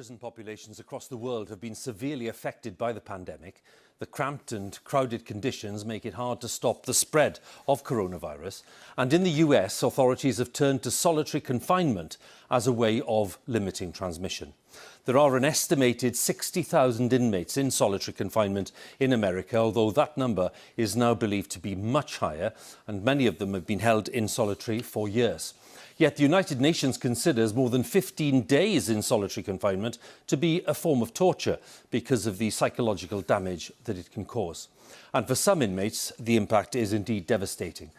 prison populations across the world have been severely affected by the pandemic. The cramped and crowded conditions make it hard to stop the spread of coronavirus. And in the US, authorities have turned to solitary confinement as a way of limiting transmission. There are an estimated 60,000 inmates in solitary confinement in America, although that number is now believed to be much higher, and many of them have been held in solitary for years. Yet the United Nations considers more than 15 days in solitary confinement to be a form of torture because of the psychological damage that it can cause. And for some inmates, the impact is indeed devastating.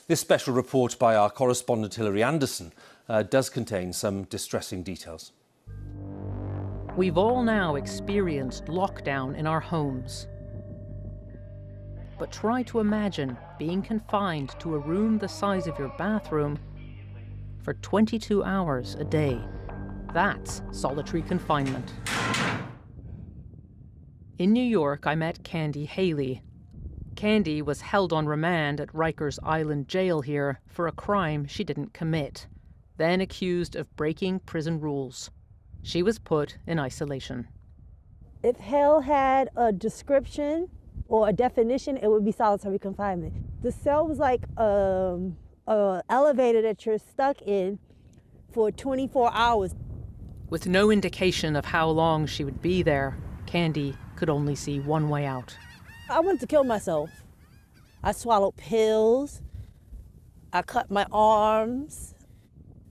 This special report by our correspondent Hilary Anderson does contain some distressing details. We've all now experienced lockdown in our homes. But try to imagine being confined to a room the size of your bathroom for 22 hours a day. That's solitary confinement. In New York, I met Candy Haley. Candy was held on remand at Rikers Island Jail here for a crime she didn't commit, then accused of breaking prison rules. She was put in isolation. If hell had a description or a definition, it would be solitary confinement. The cell was like an elevator that you're stuck in for 24 hours. With no indication of how long she would be there, Candy could only see one way out. I wanted to kill myself. I swallowed pills. I cut my arms.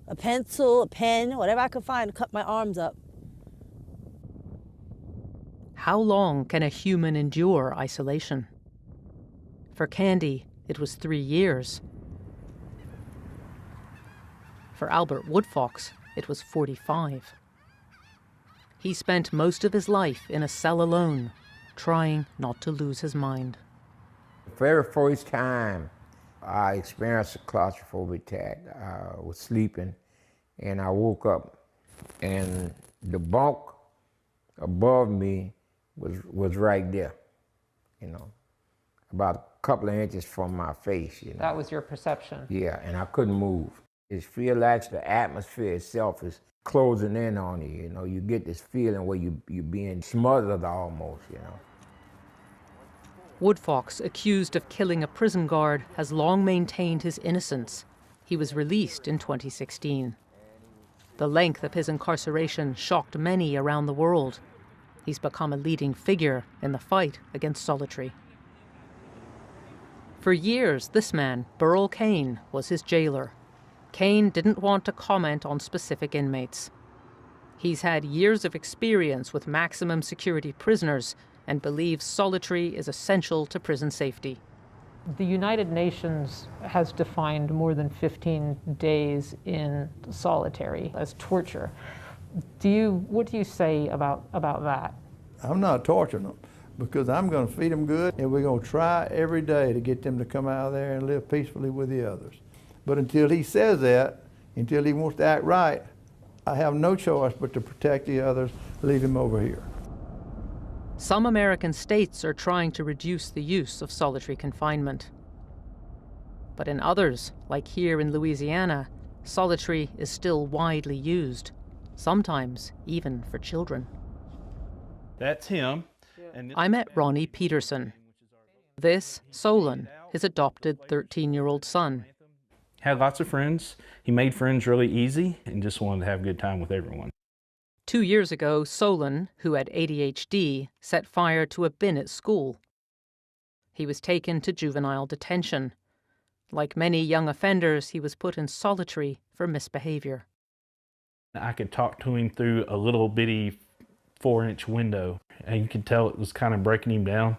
A pencil, a pen, whatever I could find to cut my arms up. How long can a human endure isolation? For Candy, it was 3 years. For Albert Woodfox, it was 45. He spent most of his life in a cell alone, trying not to lose his mind. The very first time I experienced a claustrophobic attack, I was sleeping and I woke up and the bunk above me was right there, you know, about a couple of inches from my face. You know? That was your perception? Yeah, and I couldn't move. It feels like the atmosphere itself is closing in on you, you know. You get this feeling where you're being smothered almost, you know. Woodfox, accused of killing a prison guard, has long maintained his innocence. He was released in 2016. The length of his incarceration shocked many around the world. He's become a leading figure in the fight against solitary. For years, this man, Burl Cain, was his jailer. Cain didn't want to comment on specific inmates. He's had years of experience with maximum security prisoners and believes solitary is essential to prison safety. The United Nations has defined more than 15 days in solitary as torture. What do you say about that? I'm not torturing them because I'm going to feed them good, and we're going to try every day to get them to come out of there and live peacefully with the others. But until he says that, until he wants to act right, I have no choice but to protect the others, leave him over here. Some American states are trying to reduce the use of solitary confinement. But in others, like here in Louisiana, solitary is still widely used, sometimes even for children. That's him. I met Solan Peterson. This, Solan, his adopted 13-year-old son. Had lots of friends. He made friends really easy and just wanted to have a good time with everyone. 2 years ago, Solan, who had ADHD, set fire to a bin at school. He was taken to juvenile detention. Like many young offenders, he was put in solitary for misbehavior. I could talk to him through a little bitty 4-inch window, and you could tell it was kind of breaking him down.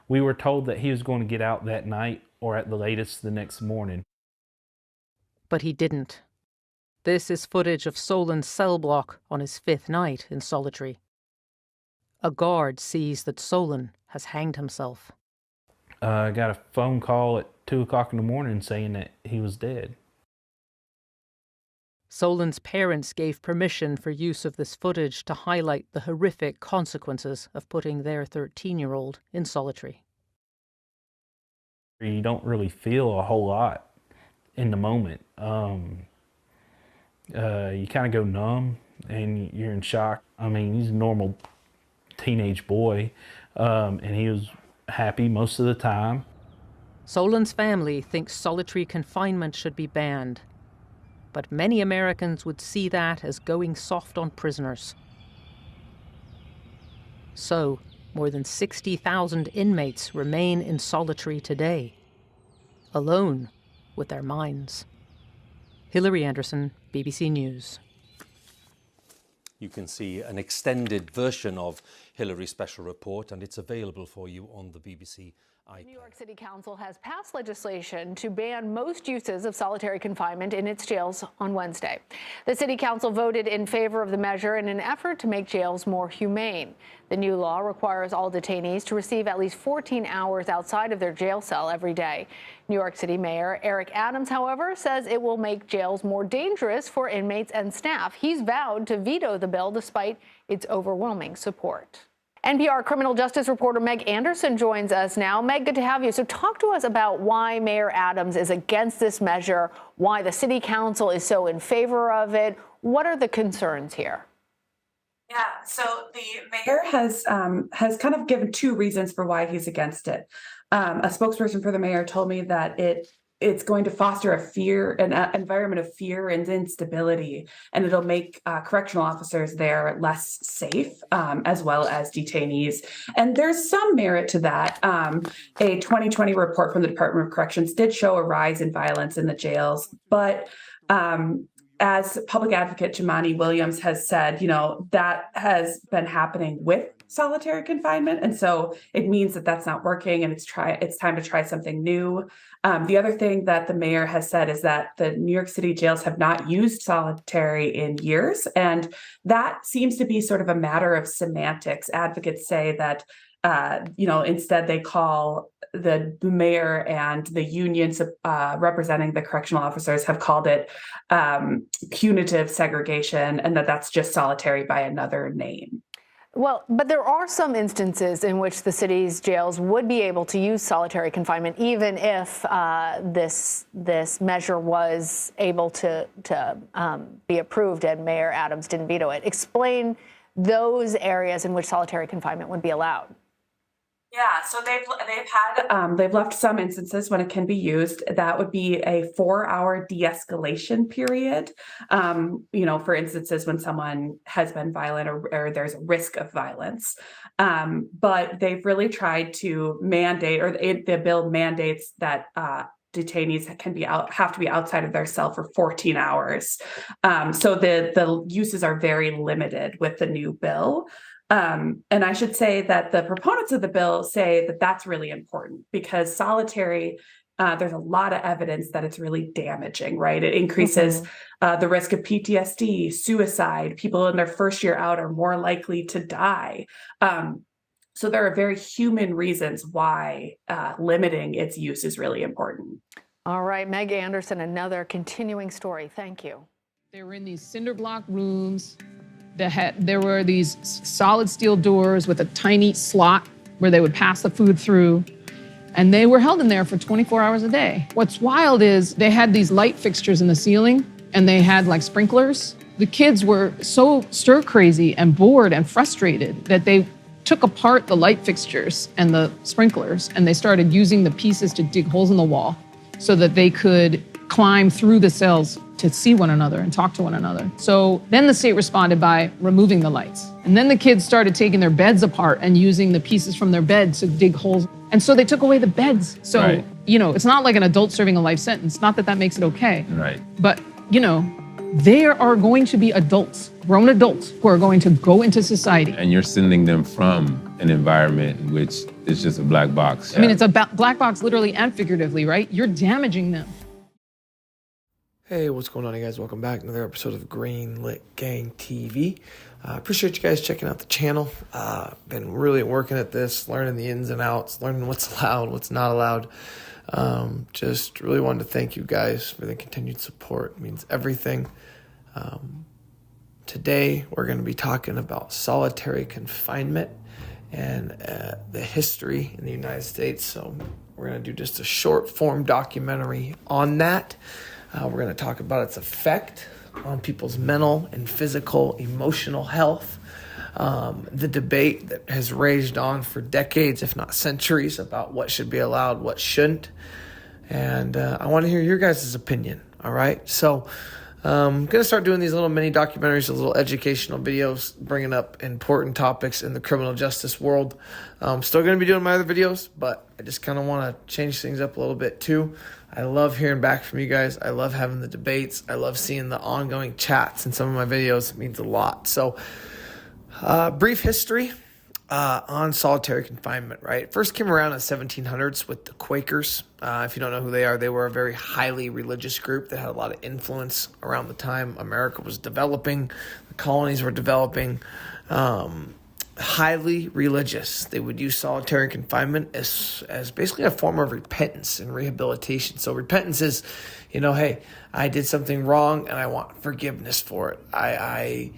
We were told that he was going to get out that night or at the latest the next morning. But he didn't. This is footage of Solan's cell block on his 5th night in solitary. A guard sees that Solan has hanged himself. I got a phone call at 2 o'clock in the morning saying that he was dead. Solan's parents gave permission for use of this footage to highlight the horrific consequences of putting their 13-year-old in solitary. You don't really feel a whole lot in the moment. You kind of go numb and you're in shock. I mean, he's a normal teenage boy, and he was happy most of the time. Solan's family thinks solitary confinement should be banned, but many Americans would see that as going soft on prisoners. So, more than 60,000 inmates remain in solitary today, alone with their minds. Hilary Anderson, BBC News. You can see an extended version of Hilary's special report, and it's available for you on the BBC iPlayer. New York City Council has passed legislation to ban most uses of solitary confinement in its jails on Wednesday. The City Council voted in favor of the measure in an effort to make jails more humane. The new law requires all detainees to receive at least 14 hours outside of their jail cell every day. New York City Mayor Eric Adams, however, says it will make jails more dangerous for inmates and staff. He's vowed to veto the bill despite its overwhelming support. NPR criminal justice reporter Meg Anderson joins us now. Meg, good to have you. So talk to us about why Mayor Adams is against this measure, why the city council is so in favor of it. What are the concerns here? Yeah, so the mayor has kind of given two reasons for why he's against it. A spokesperson for the mayor told me that it's going to foster an environment of fear and instability, and it'll make correctional officers there less safe, as well as detainees. And there's some merit to that. A 2020 report from the Department of Corrections did show a rise in violence in the jails, but as public advocate Jamani Williams has said, that has been happening with solitary confinement. And so it means that that's not working, and it's time to try something new. The other thing that the mayor has said is that the New York City jails have not used solitary in years. And that seems to be sort of a matter of semantics. Advocates say that, instead they call the mayor and the unions representing the correctional officers have called it punitive segregation, and that's just solitary by another name. Well, but there are some instances in which the city's jails would be able to use solitary confinement, even if this measure was able to be approved and Mayor Adams didn't veto it. Explain those areas in which solitary confinement would be allowed. Yeah, so they've left some instances when it can be used. That would be a 4-hour de-escalation period. For instances when someone has been violent or there's a risk of violence. But they've really tried to mandate, or the bill mandates that detainees have to be outside of their cell for 14 hours. So the uses are very limited with the new bill. And I should say that the proponents of the bill say that that's really important because solitary, there's a lot of evidence that it's really damaging, right? It increases the risk of PTSD, suicide. People in their first year out are more likely to die. So there are very human reasons why limiting its use is really important. All right, Meg Anderson, another continuing story. Thank you. They were in these cinder block rooms. There were these solid steel doors with a tiny slot where they would pass the food through, and they were held in there for 24 hours a day. What's wild is they had these light fixtures in the ceiling, and they had like sprinklers. The kids were so stir crazy and bored and frustrated that they took apart the light fixtures and the sprinklers, and they started using the pieces to dig holes in the wall so that they could climb through the cells to see one another and talk to one another. So then the state responded by removing the lights. And then the kids started taking their beds apart and using the pieces from their beds to dig holes. And so they took away the beds. So, right. It's not like an adult serving a life sentence. Not that makes it okay. Right. But, there are going to be adults, grown adults, who are going to go into society. And you're sending them from an environment in which it's just a black box. I mean, it's a black box literally and figuratively, right? You're damaging them. Hey, what's going on, you guys? Welcome back to another episode of Green Lit Gang TV. Appreciate you guys checking out the channel. Been really working at this, learning the ins and outs, learning what's allowed, what's not allowed. Just really wanted to thank you guys for the continued support. It means everything. Today, we're going to be talking about solitary confinement and the history in the United States. So we're going to do just a short form documentary on that. We're going to talk about its effect on people's mental and physical, emotional health. the debate that has raged on for decades, if not centuries, about what should be allowed, what shouldn't. And I want to hear your guys' opinion, all right? So I'm going to start doing these little mini documentaries, little educational videos, bringing up important topics in the criminal justice world. I'm still going to be doing my other videos, but I just kind of want to change things up a little bit too. I love hearing back from you guys. I love having the debates. I love seeing the ongoing chats in some of my videos. It means a lot. So brief history on solitary confinement, right? It first came around in the 1700s with the Quakers. If you don't know who they are, they were a very highly religious group that had a lot of influence around the time America was developing. The colonies were developing. Highly religious. They would use solitary confinement as basically a form of repentance and rehabilitation. So repentance is, hey, I did something wrong and I want forgiveness for it. I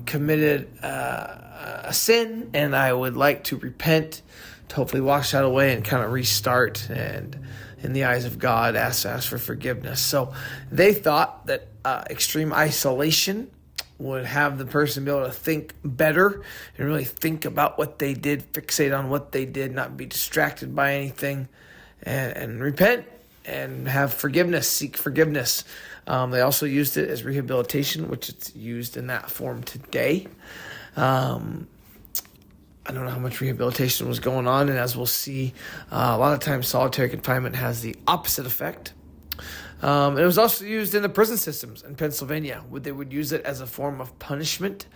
committed a sin and I would like to repent, to hopefully wash that away and kind of restart, and in the eyes of God ask for forgiveness. So they thought that extreme isolation would have the person be able to think better and really think about what they did, fixate on what they did, not be distracted by anything, and repent and have forgiveness, seek forgiveness. They also used it as rehabilitation, which it's used in that form today. I don't know how much rehabilitation was going on, and as we'll see, a lot of times solitary confinement has the opposite effect. It was also used in the prison systems in Pennsylvania, where they would use it as a form of punishment.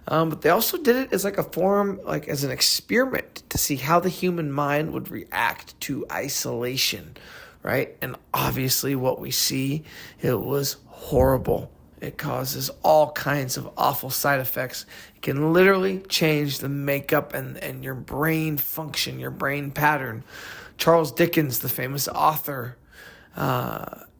But they also did it as like a form, like as an experiment to see how the human mind would react to isolation, right? And obviously what we see, it was horrible. It causes all kinds of awful side effects. It can literally change the makeup and your brain function, your brain pattern. Charles Dickens, the famous author,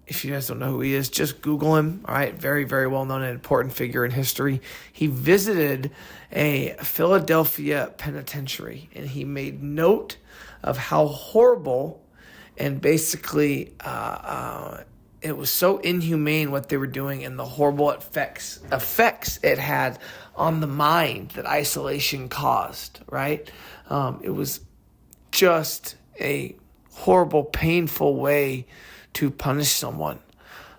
if you guys don't know who he is, just Google him. All right, very, very well-known and important figure in history. He visited a Philadelphia penitentiary, and he made note of how horrible and basically it was so inhumane what they were doing and the horrible effects it had on the mind that isolation caused, right? It was just a horrible, painful way to punish someone.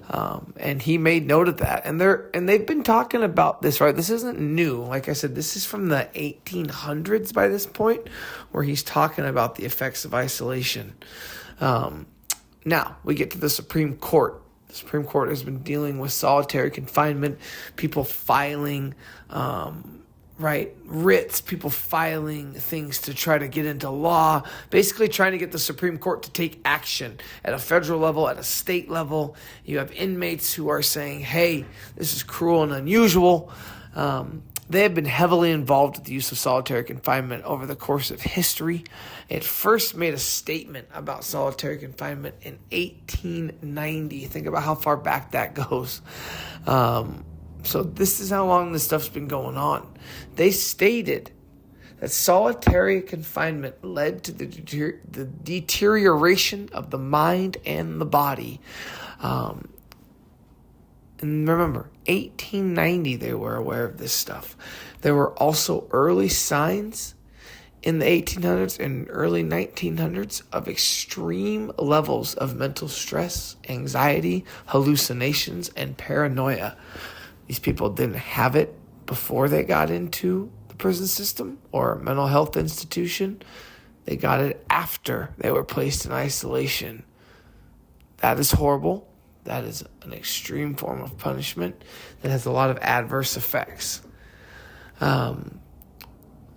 And he made note of that. And they've been talking about this, right? This isn't new. Like I said, this is from the 1800s by this point, where he's talking about the effects of isolation. Now, we get to the Supreme Court. The Supreme Court has been dealing with solitary confinement, people filing writs, people filing things to try to get into law, basically trying to get the Supreme Court to take action at a federal level, at a state level. You have inmates who are saying, hey, this is cruel and unusual. They have been heavily involved with the use of solitary confinement over the course of history. It first made a statement about solitary confinement in 1890. Think about how far back that goes. So this is how long this stuff's been going on. They stated that solitary confinement led to the deterioration of the mind and the body. And remember, 1890, they were aware of this stuff. There were also early signs in the 1800s and early 1900s of extreme levels of mental stress, anxiety, hallucinations, and paranoia. These people didn't have it before they got into the prison system or a mental health institution. They got it after they were placed in isolation. That is horrible. That is an extreme form of punishment that has a lot of adverse effects. So,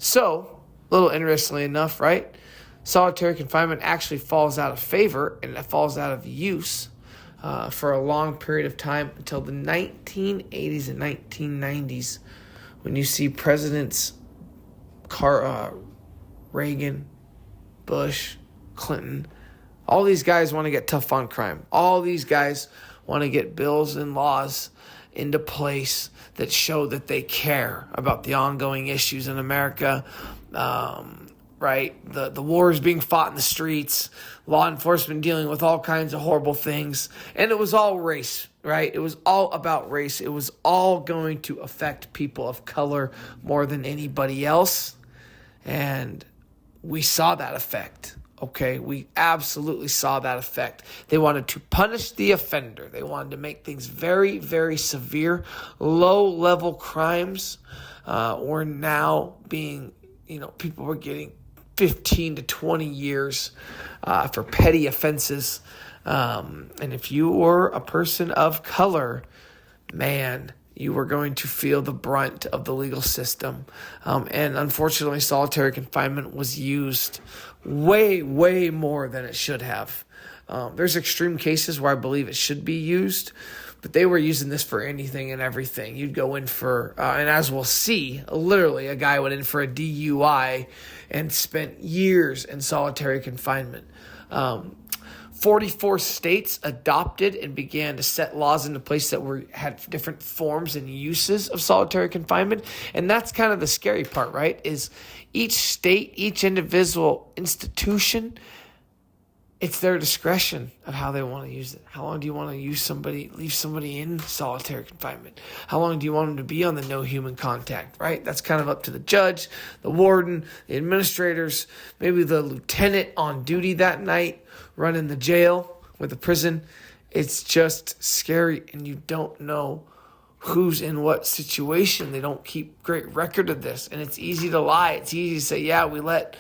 a little interestingly enough, right? Solitary confinement actually falls out of favor and it falls out of use for a long period of time until the 1980s and 1990s, when you see Presidents Reagan, Bush, Clinton. All these guys want to get tough on crime. All these guys want to get bills and laws into place that show that they care about the ongoing issues in America. Right? The wars being fought in the streets, law enforcement dealing with all kinds of horrible things. And it was all race right? It was all about race. It was all going to affect people of color more than anybody else. And we saw that effect. Okay, we absolutely saw that effect. They wanted to punish the offender. They wanted to make things very, very severe. Low-level crimes were now being, people were getting 15 to 20 years for petty offenses. And if you were a person of color, man, you were going to feel the brunt of the legal system. And unfortunately, solitary confinement was used way, way more than it should have. There's extreme cases where I believe it should be used, but they were using this for anything and everything. You'd go in for, and as we'll see, literally a guy went in for a DUI and spent years in solitary confinement. 44 states adopted and began to set laws into place that had different forms and uses of solitary confinement. And that's kind of the scary part, right? Is each state, each individual institution, it's their discretion of how they want to use it. How long do you want to leave somebody in solitary confinement? How long do you want them to be on the no human contact, right? That's kind of up to the judge, the warden, the administrators, maybe the lieutenant on duty that night, running the jail with the prison. It's just scary, and you don't know who's in what situation. They don't keep great record of this, and it's easy to lie. It's easy to say, yeah, we let,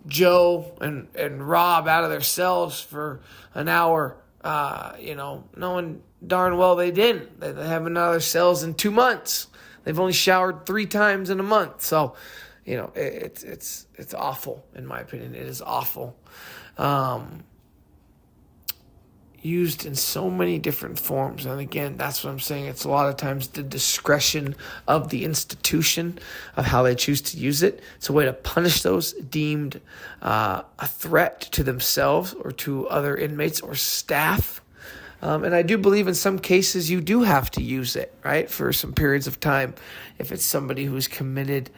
Joe and Rob out of their cells for an hour, knowing darn well they didn't. They haven't been out of their cells in 2 months. They've only showered 3 times in a month. So, it's awful, in my opinion. It is awful. Used in so many different forms. And again, that's what I'm saying. It's a lot of times the discretion of the institution of how they choose to use it. It's a way to punish those deemed a threat to themselves or to other inmates or staff. And I do believe in some cases you do have to use it, right, for some periods of time. If it's somebody who's committed,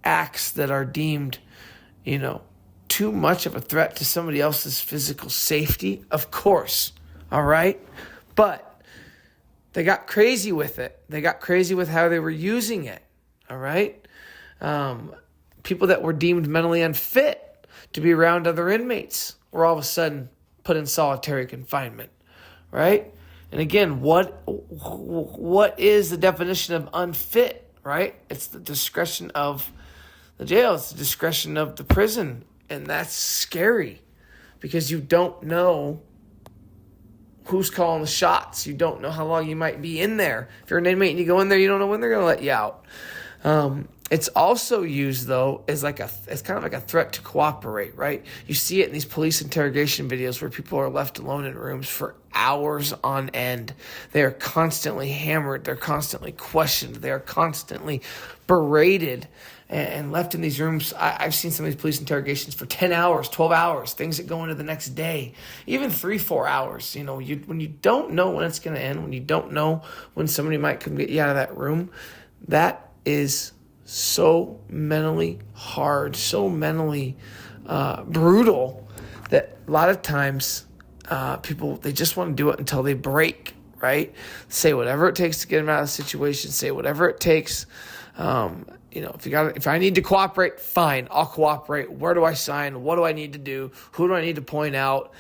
acts that are deemed, too much of a threat to somebody else's physical safety, of course, all right? But they got crazy with it. They got crazy with how they were using it, all right? People that were deemed mentally unfit to be around other inmates were all of a sudden put in solitary confinement, right? And again, what is the definition of unfit, right? It's the discretion of the jail. It's the discretion of the prison. And that's scary because you don't know who's calling the shots. You don't know how long you might be in there. If you're an inmate and you go in there, you don't know when they're going to let you out. It's also used, though, as it's kind of like a threat to cooperate, right? You see it in these police interrogation videos where people are left alone in rooms for hours on end. They are constantly hammered. They're constantly questioned. They are constantly berated and left in these rooms. I've seen some of these police interrogations for 10 hours, 12 hours, things that go into the next day, even 3-4 hours. When you don't know when it's going to end, when you don't know when somebody might come get you out of that room, that is so mentally hard, so mentally brutal that a lot of times people, they just want to do it until they break, right? Say whatever it takes to get them out of the situation, say whatever it takes. If I need to cooperate, fine, I'll cooperate. Where do I sign? What do I need to do? Who do I need to point out?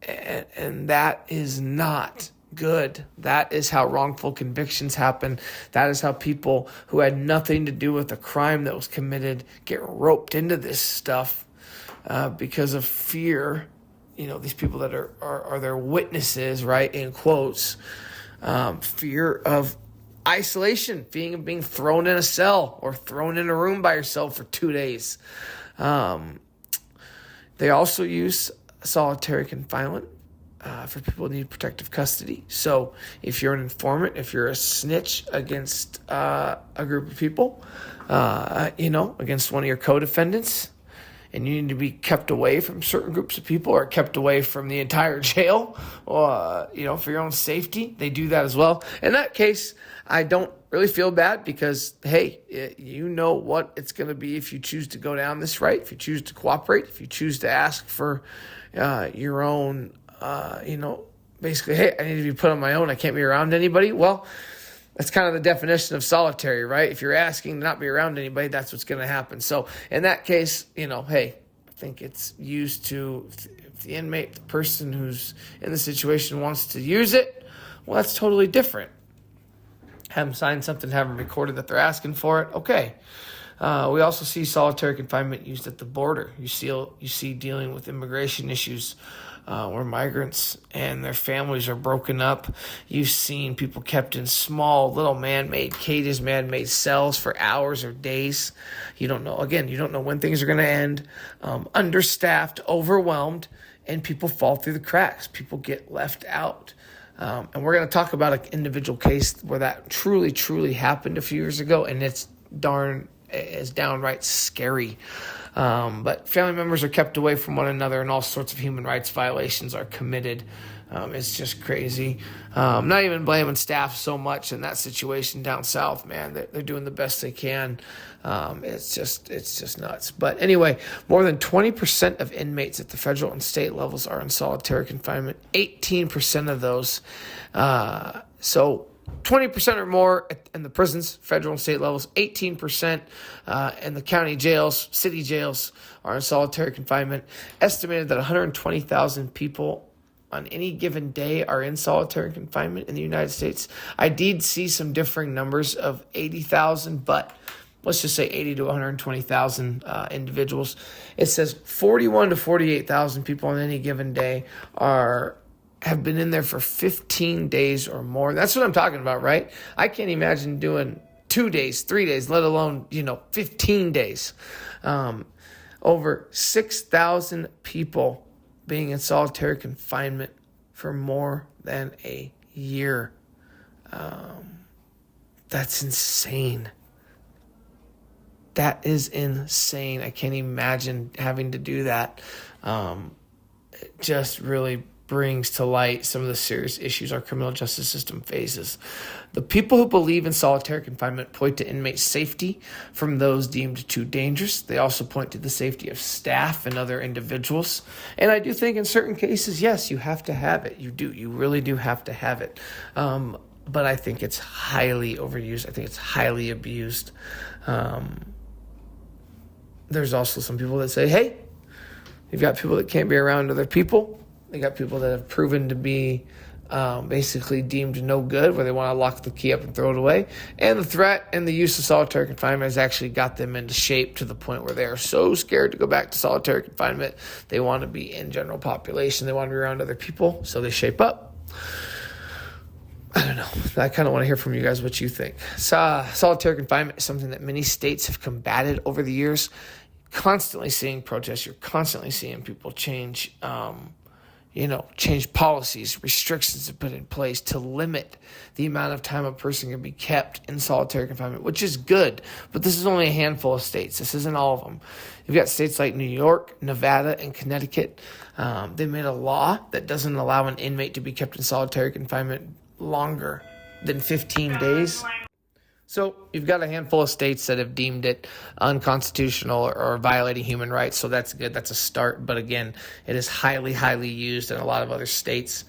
And that is not good. That is how wrongful convictions happen. That is how people who had nothing to do with a crime that was committed get roped into this stuff because of fear. These people that are their witnesses, right, in quotes, fear of isolation, being thrown in a cell or thrown in a room by yourself for 2 days. They also use solitary confinement for people who need protective custody. So if you're an informant, if you're a snitch against a group of people, against one of your co-defendants, and you need to be kept away from certain groups of people or kept away from the entire jail, for your own safety, they do that as well. In that case, I don't really feel bad because, hey, you know what it's going to be if you choose to go down this right, if you choose to cooperate, if you choose to ask for your own, basically, hey, I need to be put on my own. I can't be around anybody. Well, that's kind of the definition of solitary, right? If you're asking to not be around anybody, that's what's going to happen. So in that case, hey, I think it's used to, if the inmate, the person who's in the situation wants to use it, well, that's totally different. Have them sign something, have them recorded that they're asking for it. Okay. We also see solitary confinement used at the border. You see dealing with immigration issues where migrants and their families are broken up. You've seen people kept in small little man-made cages, man-made cells for hours or days. You don't know when things are going to end. Understaffed, overwhelmed, and people fall through the cracks. People get left out. And we're going to talk about an individual case where that truly, truly happened a few years ago, and it's downright scary. But family members are kept away from one another, and all sorts of human rights violations are committed. It's just crazy. Not even blaming staff so much in that situation down south, man. They're doing the best they can. It's just nuts. But anyway, more than 20% of inmates at the federal and state levels are in solitary confinement. 18% of those. So 20% or more in the prisons, federal and state levels, 18% in the county jails, city jails are in solitary confinement. Estimated that 120,000 people on any given day are in solitary confinement in the United States. I did see some differing numbers of 80,000, but let's just say 80 to 120,000 individuals. It says 41 to 48,000 people on any given day have been in there for 15 days or more. That's what I'm talking about, right? I can't imagine doing 2 days, 3 days, let alone, 15 days. Over 6,000 people being in solitary confinement for more than a year. That's insane. That is insane. I can't imagine having to do that. It just really brings to light some of the serious issues our criminal justice system faces. The people who believe in solitary confinement point to inmate safety from those deemed too dangerous. They also point to the safety of staff and other individuals. And I do think in certain cases, yes, you have to have it. You do. You really do have to have it. But I think it's highly overused. I think it's highly abused. There's also some people that say, hey, you've got people that can't be around other people. They got people that have proven to be basically deemed no good, where they want to lock the key up and throw it away. And the threat and the use of solitary confinement has actually got them into shape to the point where they are so scared to go back to solitary confinement. They want to be in general population. They want to be around other people, so they shape up. I don't know. I kind of want to hear from you guys what you think. Solitary confinement is something that many states have combated over the years. Constantly seeing protests. You're constantly seeing people change policies, restrictions to put in place to limit the amount of time a person can be kept in solitary confinement, which is good. But this is only a handful of states. This isn't all of them. You've got states like New York, Nevada, and Connecticut. They made a law that doesn't allow an inmate to be kept in solitary confinement longer than 15 days. So you've got a handful of states that have deemed it unconstitutional or violating human rights. So that's good. That's a start. But again, it is highly, highly used in a lot of other states.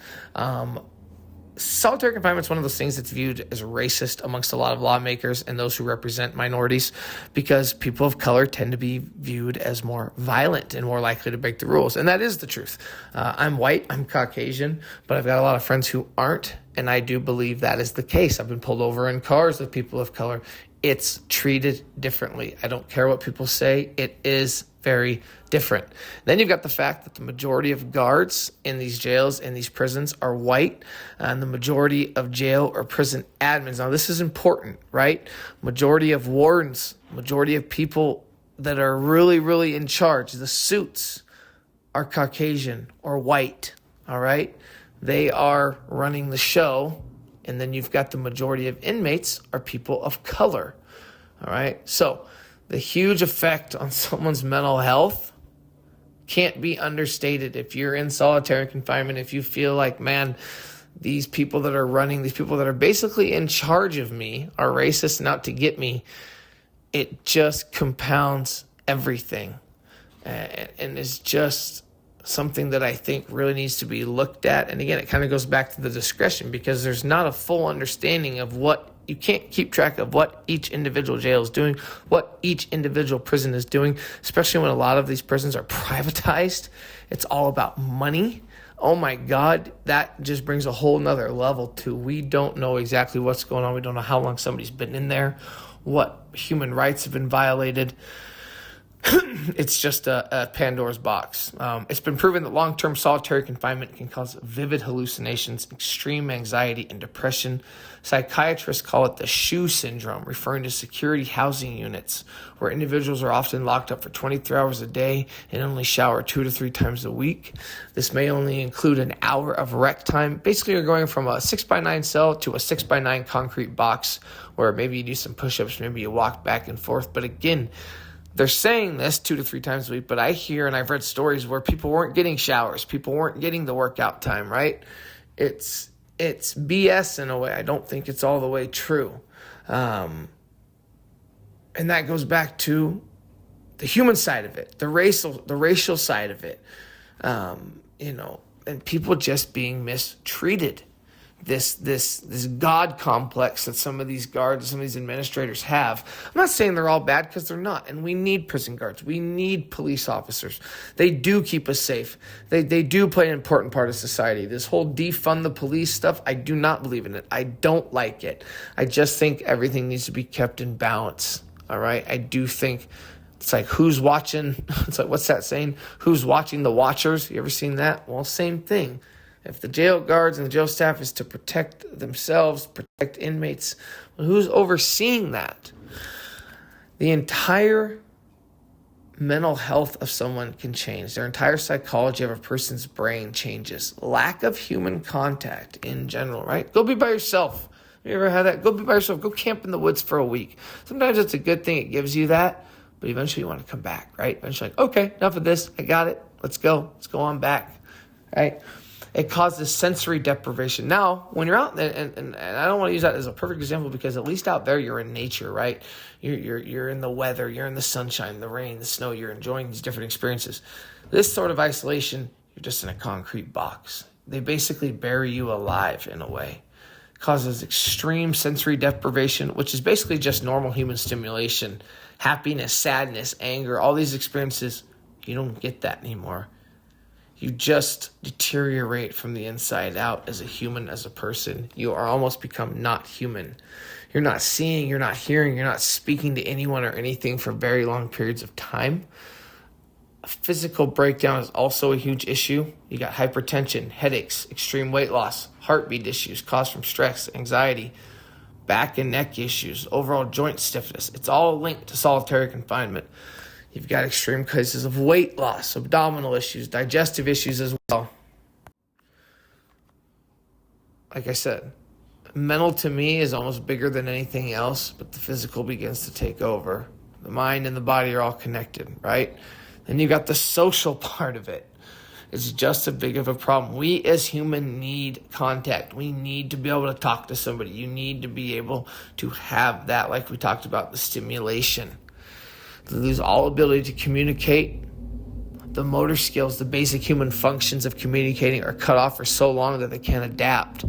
Solitary confinement is one of those things that's viewed as racist amongst a lot of lawmakers and those who represent minorities, because people of color tend to be viewed as more violent and more likely to break the rules. And that is the truth. I'm white, I'm Caucasian, but I've got a lot of friends who aren't. And I do believe that is the case. I've been pulled over in cars with people of color. It's treated differently. I don't care what people say. It is very different. Then you've got the fact that the majority of guards in these jails, in these prisons, are white, and the majority of jail or prison admins. Now, this is important, right? Majority of wardens, majority of people that are really, really in charge, the suits, are Caucasian or white, all right? They are running the show. And then you've got the majority of inmates are people of color, all right? So the huge effect on someone's mental health can't be understated. If you're in solitary confinement, if you feel like, man, these people that are running, these people that are basically in charge of me are racist and out to get me, it just compounds everything and is just something that I think really needs to be looked at. And again, it kind of goes back to the discretion, because there's not a full understanding of what, you can't keep track of what each individual jail is doing, what each individual prison is doing, especially when a lot of these prisons are privatized. It's all about money. Oh my God, that just brings a whole nother level to, we don't know exactly what's going on. We don't know how long somebody's been in there, what human rights have been violated. It's just a Pandora's box. It's been proven that long-term solitary confinement can cause vivid hallucinations, extreme anxiety, and depression. Psychiatrists call it the shoe syndrome, referring to security housing units, where individuals are often locked up for 23 hours a day and only shower 2 to 3 times a week. This may only include an hour of rec time. Basically, you're going from a 6x9 cell to a 6x9 concrete box, where maybe you do some push-ups, maybe you walk back and forth. But again, they're saying this 2 to 3 times a week, but I hear and I've read stories where people weren't getting showers, people weren't getting the workout time, right? It's BS in a way. I don't think it's all the way true. And that goes back to the human side of it, the racial side of it, and people just being mistreated. This God complex that some of these guards, some of these administrators have. I'm not saying they're all bad, because they're not. And we need prison guards. We need police officers. They do keep us safe. They do play an important part of society. This whole defund the police stuff, I do not believe in it. I don't like it. I just think everything needs to be kept in balance. All right? I do think it's like, who's watching? It's like, what's that saying? Who's watching the watchers? You ever seen that? Well, same thing. If the jail guards and the jail staff is to protect themselves, protect inmates, well, who's overseeing that? The entire mental health of someone can change. Their entire psychology of a person's brain changes. Lack of human contact in general, right? Go be by yourself. You ever had that? Go be by yourself. Go camp in the woods for a week. Sometimes it's a good thing. It gives you that, but eventually you want to come back, right? Eventually, like, okay, enough of this. I got it. Let's go. Let's go on back, right? It causes sensory deprivation. Now, when you're out, and I don't want to use that as a perfect example, because at least out there you're in nature, right? You're in the weather, you're in the sunshine, the rain, the snow. You're enjoying these different experiences. This sort of isolation, you're just in a concrete box. They basically bury you alive in a way. It causes extreme sensory deprivation, which is basically just normal human stimulation. Happiness, sadness, anger, all these experiences, you don't get that anymore. You just deteriorate from the inside out as a human, as a person. You are almost become not human. You're not seeing, you're not hearing, you're not speaking to anyone or anything for very long periods of time. A physical breakdown is also a huge issue. You got hypertension, headaches, extreme weight loss, heartbeat issues caused from stress, anxiety, back and neck issues, overall joint stiffness. It's all linked to solitary confinement. You've got extreme cases of weight loss, abdominal issues, digestive issues as well. Like I said, mental to me is almost bigger than anything else, but the physical begins to take over. The mind and the body are all connected, right? Then you've got the social part of it. It's just as big of a problem. We as humans need contact. We need to be able to talk to somebody. You need to be able to have that, like we talked about, the stimulation. They lose all ability to communicate. The motor skills, the basic human functions of communicating are cut off for so long that they can't adapt.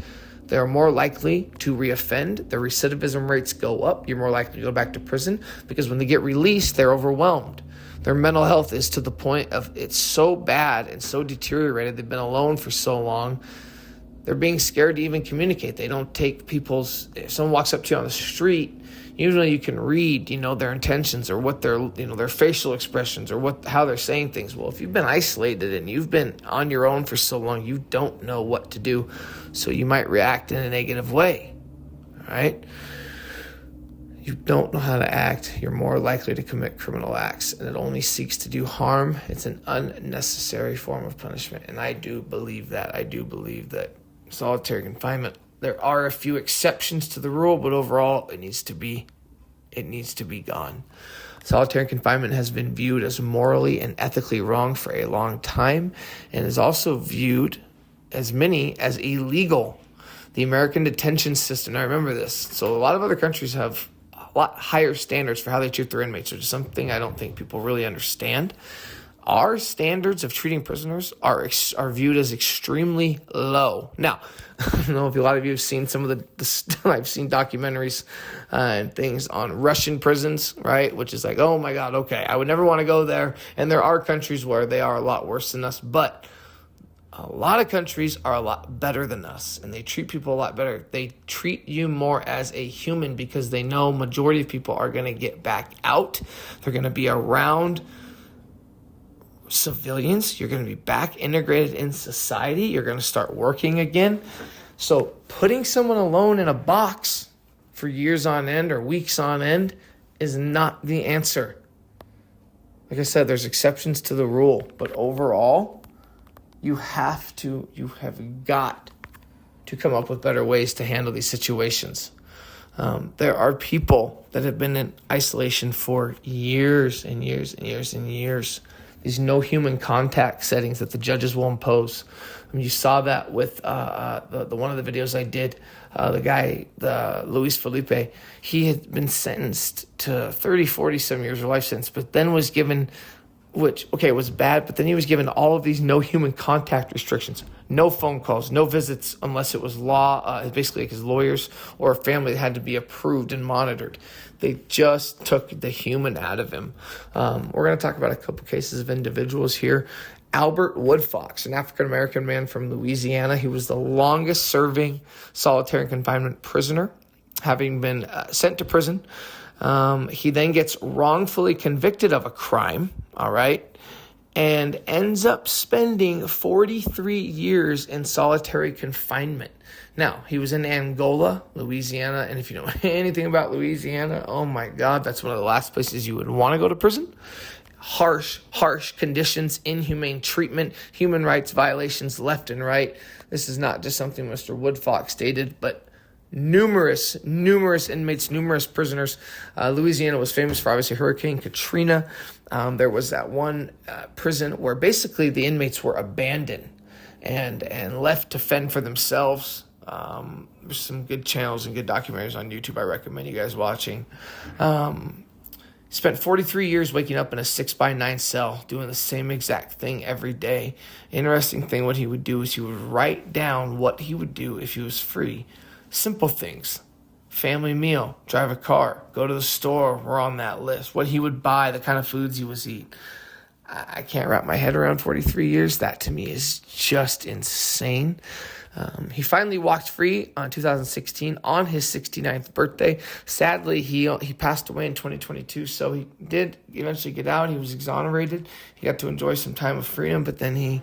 They're more likely to reoffend. Their recidivism rates go up. You're more likely to go back to prison because when they get released, they're overwhelmed. Their mental health is to the point of it's so bad and so deteriorated. They've been alone for so long. They're being scared to even communicate. They don't take if someone walks up to you on the street, usually you can read, their intentions or what their facial expressions or how they're saying things. Well, if you've been isolated and you've been on your own for so long, you don't know what to do. So you might react in a negative way, all right? You don't know how to act. You're more likely to commit criminal acts, and it only seeks to do harm. It's an unnecessary form of punishment, and I do believe that. I do believe that solitary confinement, there are a few exceptions to the rule, but overall it needs to be gone. Solitary confinement has been viewed as morally and ethically wrong for a long time and is also viewed as many as illegal. The American detention system, I remember this. So a lot of other countries have a lot higher standards for how they treat their inmates, which is something I don't think people really understand. our standards of treating prisoners are viewed as extremely low. Now, I don't know if a lot of you have seen some of the I've seen documentaries and things on Russian prisons, right? Which is like, oh my God, okay, I would never want to go there. And there are countries where they are a lot worse than us, but a lot of countries are a lot better than us, and they treat people a lot better. They treat you more as a human because they know majority of people are going to get back out. They're going to be around civilians. You're going to be back integrated in society. You're going to start working again. So putting someone alone in a box for years on end or weeks on end is not the answer. Like I said, there's exceptions to the rule, but overall, you have got to come up with better ways to handle these situations. There are people that have been in isolation for years and years and years and years. These no human contact settings that the judges will impose. I mean, you saw that with the one of the videos I did. The Luis Felipe, he had been sentenced to 30, 40 some years of life sentence, but then was given, which, okay, was bad, but then he was given all of these no human contact restrictions, no phone calls, no visits unless it was law, basically like his lawyers or a family that had to be approved and monitored. They just took the human out of him. We're going to talk about a couple cases of individuals here. Albert Woodfox, an African-American man from Louisiana. He was the longest serving solitary confinement prisoner, having been sent to prison. He then gets wrongfully convicted of a crime, all right, and ends up spending 43 years in solitary confinement. Now, he was in Angola, Louisiana, and if you know anything about Louisiana, oh my God, that's one of the last places you would want to go to prison. Harsh conditions, inhumane treatment, human rights violations left and right. This is not just something Mr. Woodfox stated, but numerous inmates, numerous prisoners. Louisiana was famous for obviously Hurricane Katrina. There was that one prison where basically the inmates were abandoned and left to fend for themselves. There's some good channels and good documentaries on YouTube I recommend you guys watching. Spent 43 years waking up in a 6x9 cell, doing the same exact thing every day. Interesting thing, what he would do is he would write down what he would do if he was free. Simple things. Family meal, drive a car, go to the store, were on that list. What he would buy, the kind of foods he was eat. I can't wrap my head around 43 years. That to me is just insane. He finally walked free on 2016 on his 69th birthday. Sadly, he passed away in 2022, so he did eventually get out. He was exonerated. He got to enjoy some time of freedom, but then he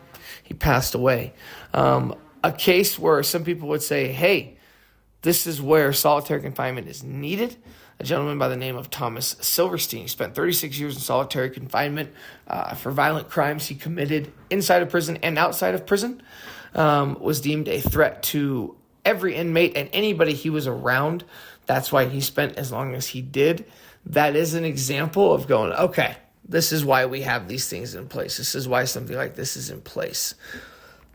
passed away. A case where some people would say, hey, this is where solitary confinement is needed. A gentleman by the name of Thomas Silverstein. He spent 36 years in solitary confinement for violent crimes he committed inside of prison and outside of prison. Was deemed a threat to every inmate and anybody he was around. That's why he spent as long as he did. That is an example of going, okay, this is why we have these things in place. This is why something like this is in place.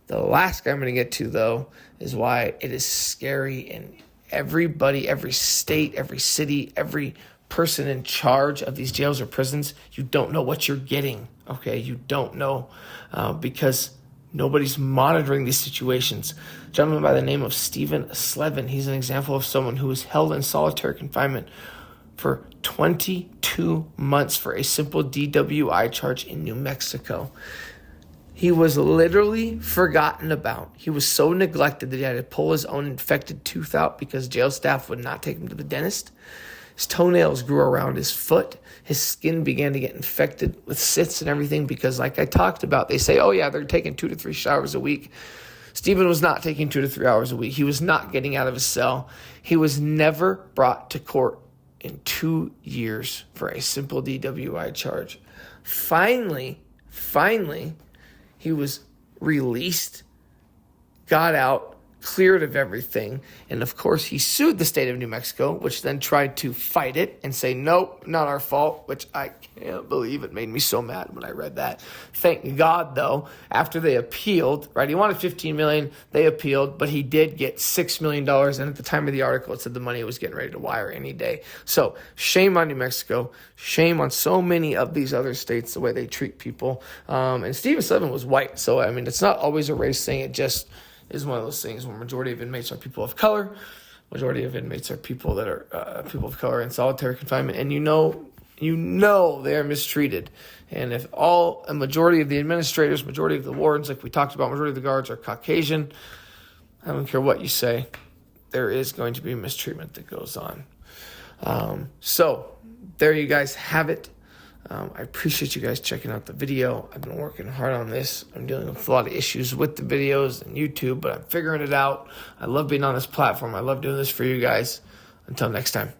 The last guy I'm going to get to, though, is why it is scary, and everybody, every state, every city, every person in charge of these jails or prisons, you don't know what you're getting, okay? You don't know because nobody's monitoring these situations. A gentleman by the name of Stephen Slevin, he's an example of someone who was held in solitary confinement for 22 months for a simple DWI charge in New Mexico. He was literally forgotten about. He was so neglected that he had to pull his own infected tooth out because jail staff would not take him to the dentist. His toenails grew around his foot. His skin began to get infected with cysts and everything because, like I talked about, they say, oh yeah, they're taking 2 to 3 showers a week. Stephen was not taking 2 to 3 hours a week. He was not getting out of his cell. He was never brought to court in 2 years for a simple DWI charge. Finally, he was released, got out, cleared of everything. And of course, he sued the state of New Mexico, which then tried to fight it and say, nope, not our fault, which I can't believe. It made me so mad when I read that. Thank God, though, after they appealed, right? He wanted $15 million, they appealed, but he did get $6 million. And at the time of the article, it said the money was getting ready to wire any day. So shame on New Mexico, shame on so many of these other states, the way they treat people. And Steven Sullivan was white. So, I mean, it's not always a race thing. It just is one of those things where majority of inmates are people of color. Majority of inmates are people that are people of color in solitary confinement. And you know they are mistreated. And if a majority of the administrators, majority of the wardens, like we talked about, majority of the guards are Caucasian, I don't care what you say, there is going to be mistreatment that goes on. So there you guys have it. I appreciate you guys checking out the video. I've been working hard on this. I'm dealing with a lot of issues with the videos and YouTube, but I'm figuring it out. I love being on this platform. I love doing this for you guys. Until next time.